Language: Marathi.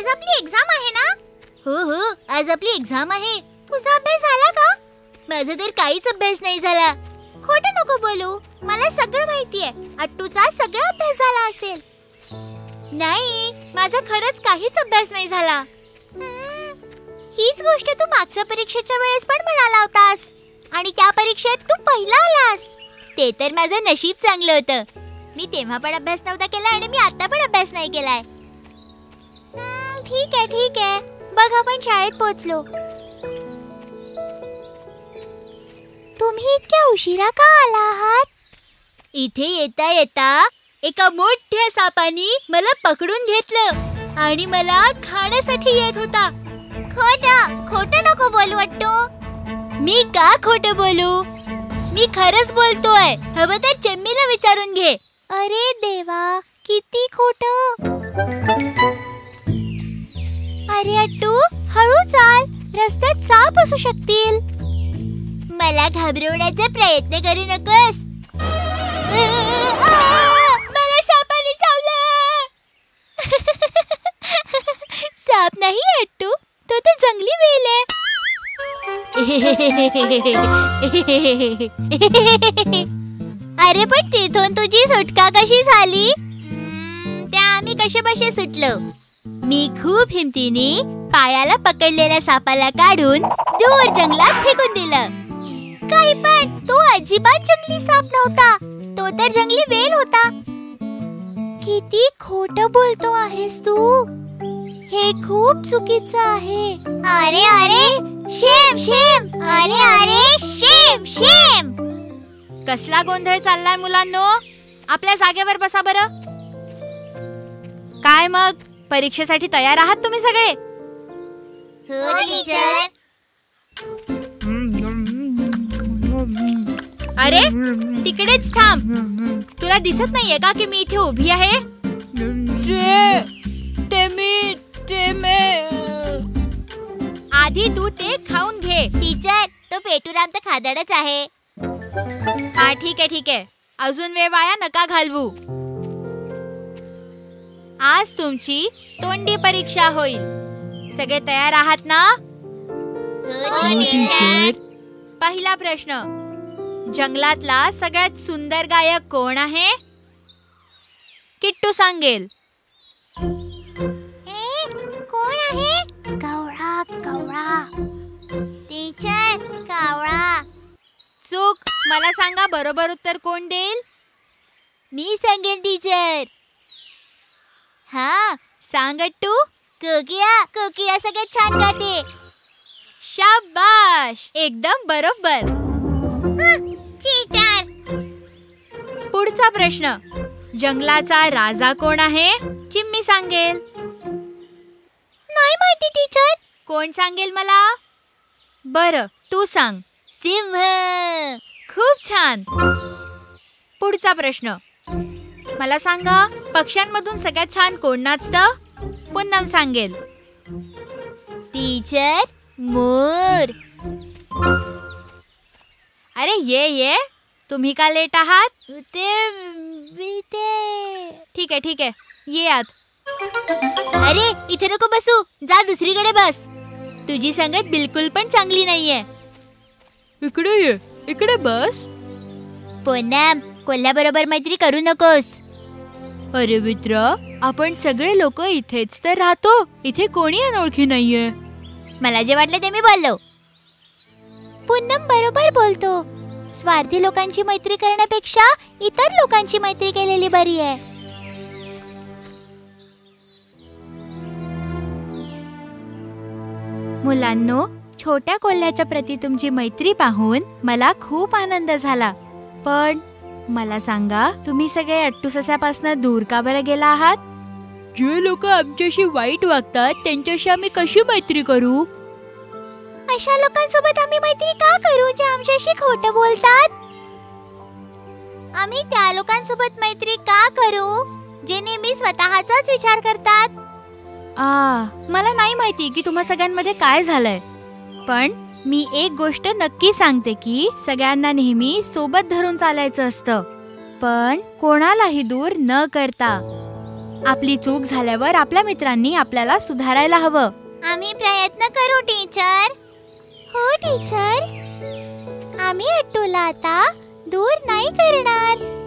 आज आपली एक्झाम आहे ना? हो हो, आज आपली एक्झाम आहे. तुझा अभ्यास झाला का? माझा तर काहीच अभ्यास नाही झाला. खोटं नको बोलू, मला सगळं माहितीये. अट्टूचा सगळा अभ्यास झाला असेल. नाही, माझा खरंच काहीच अभ्यास नाही झाला. हीच गोष्ट तू मागच्या परीक्षेच्या वेळेस पण म्हणाला होतास आणि त्या परीक्षेत तू पहिला आलास. ते तर माझं नशीब चांगलं होतं. मी तेव्हा पण अभ्यास नव्हता केला आणि मी आता पण अभ्यास नाही केलाय. ठीक आहे ठीक आहे, बघ आपण शाळेत पोहोचलो. तुम्ही इतक्या उशिरा का आला आहात? इथे येता येता एका मोठ्या सापानी मला पकडून घेतलं आणि मला खाण्यासाठी येत होता. खोटं नको बोलू अट्टू. मी का खोटं बोलू? मी खरंच बोलतोय. हवं तर चिम्मीला विचारून घे. अरे देवा, किती खोटं. अरे अट्टू, हळू चाल, रस्त्यात साप असू शकतील. मला घाबरवण्याचा प्रयत्न करू नकोस. मला सापाने चावलं. साप नाही अट्टू, तो तर जंगली वेल आहे. अरे पण तिथून तुझी सुटका कशी झाली? त्या आम्ही कसे सुटलो. मी खूप हिमतीने पायाला पकडलेल्या सापाला काढून दूर जंगलात फेकून दिलं. काही पण, तो अजिबात जंगली साप नव्हता, तो तर जंगली वेल होता. किती खोटं बोलतो आहेस तू. हे खूप चुकीचं आहे. अरे अरे, शेम शेम. अरे शेम शेम. कसला गोंधळ चाललाय मुलांनो? आपल्या जागेवर बसा बरं. काय मग, परीक्षेसाठी तयार आहात तुम्ही सगळे? हो टीचर. अरे तिकडेच थांब. तुला दिसत नाहीये का की मी इथे उभी आहे? आधी तू ते खाऊन घे. टीचर, तो पेटूराम तर खादाडच आहे. हा ठीक आहे, अजून वेळ वाया नका घालवू. आज तुमची तोंडी परीक्षा होईल. सगळे तयार आहात ना? पहिला प्रश्न, जंगलातला सगळ्यात सुंदर गायक कोण आहे? किट्टू सांगेल. कोण आहे? कावळा कावळा. टीचर, कावळा. चूक. मला सांगा, बरोबर उत्तर कोण देईल? मी सांगेल टीचर. हा सांग अट्टू. कोकिळा सगळ्यात छान गाते. शाबाश, एकदम बरोबर. चीटर. पुढचा प्रश्न, जंगलाचा राजा कोण आहे? चिम्मी सांगेल. नाही माहिती टीचर. कोण सांगेल मला? बरं, तू सांग. सिंह. खूप छान. पुढचा प्रश्न, मला सांगा, पक्ष्यांमधून सगळ्यात छान कोण नाचतं? पुन्नम सांगेल. टीचर, मोर. अरे ये, तुम्ही का लेट आहात? ठीक आहे, ये आत. अरे इथे नको बसू, जा दुसरीकडे बस. तुझी संगत बिलकुल पण चांगली नाहीये. इकडे ये, इकडे बस. पुन्नम, कोल्ह्याबरोबर मैत्री करू नकोस. अरे मित्रा, आपण सगळे लोक इथेच तर राहतो. इथे कोणी अनोळखी नाहीये. मला जे वाटलं ते मी बोललो. पुन्नम बरोबर बोलतो. स्वार्थी लोकांची मैत्री करण्यापेक्षा इतर लोकांची मैत्री केलेली बरी आहे. मुलांनो, छोट्या कोल्ह्याच्या प्रती तुमची मैत्री पाहून मला खूप आनंद झाला. पण मला सांगा, तुम्ही सगळे अट्टू सस्यापासून दूर का बरं गेला आहात? जे लोक आमच्याशी वाईट वागतात त्यांच्याशी आम्ही कशी मैत्री करू? अशा लोकांसोबत आम्ही मैत्री का करू जे आमच्याशी खोटं बोलतात? आम्ही त्या लोकांसोबत मैत्री का करू जे नेहमी स्वतःचाच विचार करतात? मला नाही माहिती की तुम्हा सगळ्यांमध्ये काय झालंय, पण मी एक गोष्ट नक्की सांगते की सगळ्यांना नेहमी सोबत धरून चालायचं असतं, पण कोणालाही दूर न करता. आपली चूक झाल्यावर आपल्या मित्रांनी आपल्याला सुधारायला हवं. आम्ही प्रयत्न करू टीचर. हो टीचर, आम्ही अट्टूला आता दूर नाही करणार.